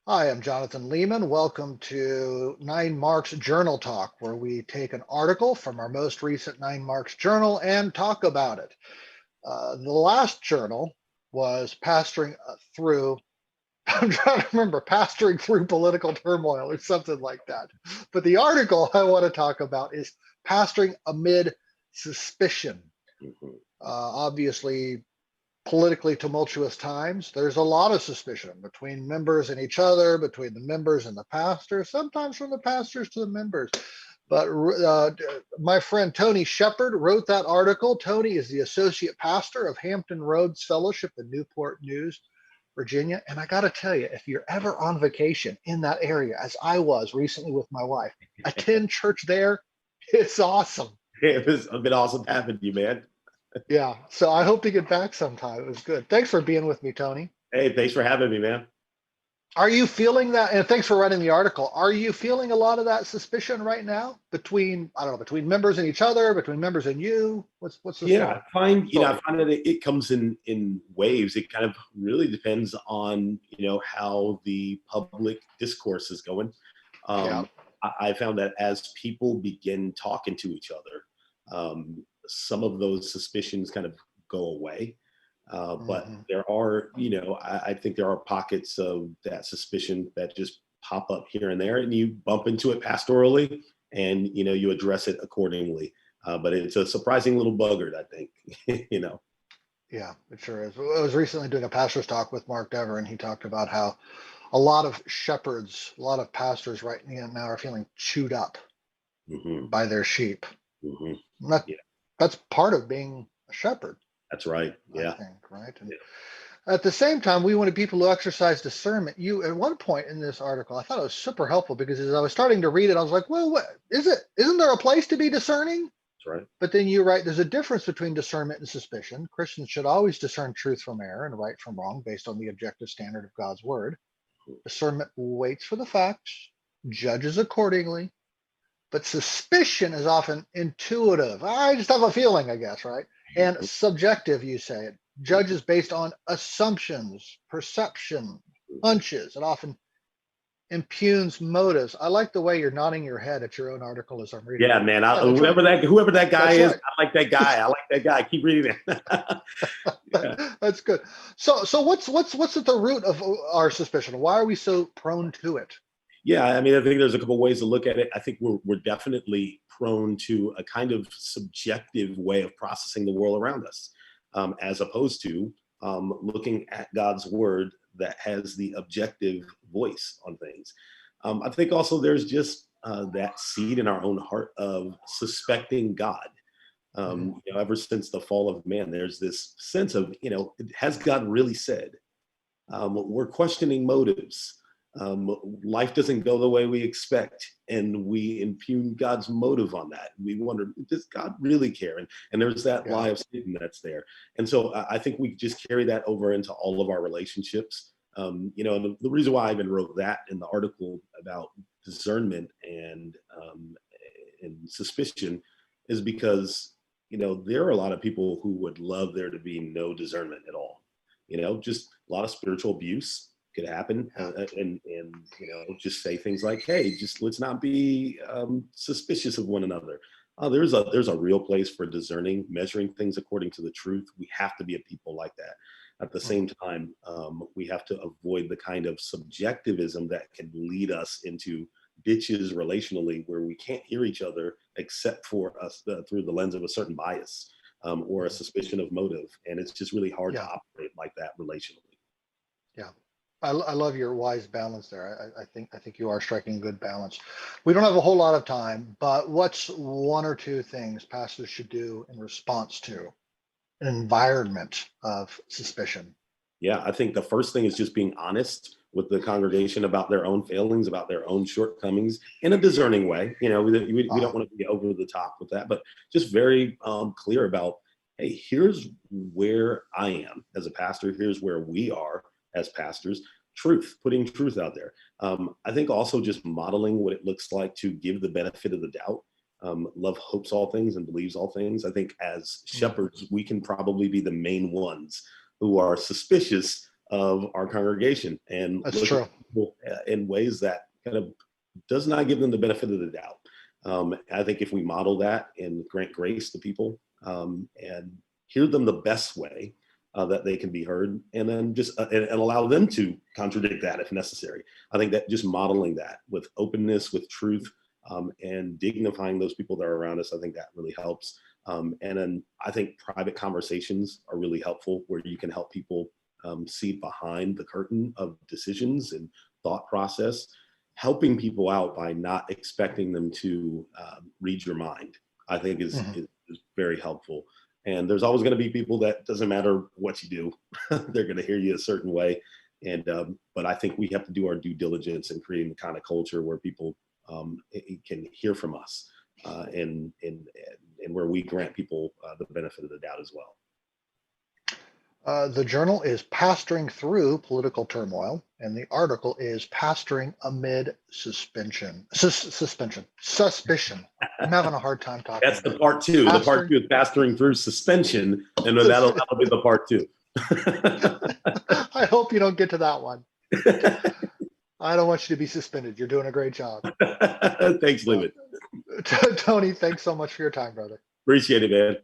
Hi, I'm Jonathan Lehman. Welcome to Nine Marks Journal Talk, where we take an article from our most recent Nine Marks journal and talk about it. The last journal was pastoring through, I'm trying to remember, pastoring through political turmoil or something like that. But the article I want to talk about is pastoring amid suspicion. Mhm. Obviously, politically tumultuous times, there's a lot of suspicion between members and each other, between the members and the pastors, sometimes from the pastors to the members. But my friend Tony Shepard wrote that article. Tony is the associate pastor of Hampton Roads Fellowship in Newport News, Virginia. And I got to tell you, if you're ever on vacation in that area, as I was recently with my wife, attend church there. It's awesome. It was a bit awesome having you, man. Yeah. So I hope to get back sometime. It was good. Thanks for being with me, Tony. Hey, thanks for having me, man. Are you feeling that? And thanks for writing the article. Are you feeling a lot of that suspicion right now between, I don't know, between members and each other, between members and you? What's the Yeah, story? I find that it comes in waves. It kind of really depends on how the public discourse is going. Yeah. I found that as people begin talking to each other, some of those suspicions kind of go away. But Hmm. there are, I think there are pockets of that suspicion that just pop up here and there, and you bump into it pastorally, and you address it accordingly. But it's a surprising little buggard, I think. Yeah, it sure is. I was recently doing a pastor's talk with Mark Dever, and he talked about how a lot of shepherds, a lot of pastors right now are feeling chewed up Hmm. by their sheep. Hmm. And Yeah, that's part of being a shepherd, that's right. I Yeah. think, right? And Yeah. at the same time, we wanted people to exercise discernment. You, at one point in this article, I thought it was super helpful because as I was starting to read it, I was like, well, what is it? Isn't there a place to be discerning? That's right. But then you write, there's a difference between discernment and suspicion. Christians should always discern truth from error and right from wrong based on the objective standard of God's word. Discernment waits for the facts, judges accordingly, but suspicion is often intuitive. I just have a feeling, I guess, right? And Mhm. subjective, you say it. Judges based on assumptions, perception, hunches. It often impugns motives. I like the way you're nodding your head at your own article as I'm reading Yeah, it. man. Yeah, that's right. Whoever that guy That's is, right. I like that guy. I like that guy. Keep reading it. Yeah. That's good. So what's at the root of our suspicion? Why are we so prone to it? Yeah, I mean, I think there's a couple ways to look at it. I think we're definitely prone to a kind of subjective way of processing the world around us, as opposed to looking at God's word that has the objective voice on things. I think also there's just that seed in our own heart of suspecting God. Mhm. Ever since the fall of man, there's this sense of, has God really said? We're questioning motives. Life doesn't go the way we expect, and we impugn God's motive on that. We wonder, does God really care? And there's that Yeah. lie of Satan that's there. And so I think we just carry that over into all of our relationships. The reason why I even wrote that in the article about discernment and suspicion is because there are a lot of people who would love there to be no discernment at all. Just a lot of spiritual abuse could happen, Yeah. and just say things like, hey, just let's not be suspicious of one another. There's a real place for discerning, measuring things according to the truth. We have to be a people like that. At the same Mhm. time, we have to avoid the kind of subjectivism that can lead us into ditches relationally where we can't hear each other except for us through the lens of a certain bias, or a Mhm. suspicion of motive. And it's just really hard to Yeah. operate like that relationally. Yeah. I love your wise balance there. I think you are striking a good balance. We don't have a whole lot of time, but what's one or two things pastors should do in response to an environment of suspicion? Yeah, I think the first thing is just being honest with the congregation about their own failings, about their own shortcomings in a discerning way. We Uh, don't want to be over the top with that, but just very clear about, hey, here's where I am as a pastor. Here's where we are as pastors. Truth, putting truth out there. I think also just modeling what it looks like to give the benefit of the doubt. Love hopes all things and believes all things. I think as mhm. shepherds, we can probably be the main ones who are suspicious of our congregation and That's look at true. people in ways that kind of does not give them the benefit of the doubt. I think if we model that and grant grace to people and hear them the best way that they can be heard, and then just and allow them to contradict that if necessary. I think that just modeling that with openness, with truth, and dignifying those people that are around us, I think that really helps. And then I think private conversations are really helpful, where you can help people see behind the curtain of decisions and thought process, helping people out by not expecting them to read your mind, I think is very helpful. And there's always going to be people that doesn't matter what you do, they're going to hear you a certain way. And but I think we have to do our due diligence in creating the kind of culture where people can hear from us, and where we grant people the benefit of the doubt as well. The journal is Pastoring Through Political Turmoil, and the article is Pastoring Amid Suspicion. I'm having a hard time talking. That's the part two. The part two is pastoring through suspension, and then that'll be the part two. I hope you don't get to that one. I don't want you to be suspended. You're doing a great job. Thanks, Levin. Tony, thanks so much for your time, brother. Appreciate it, man.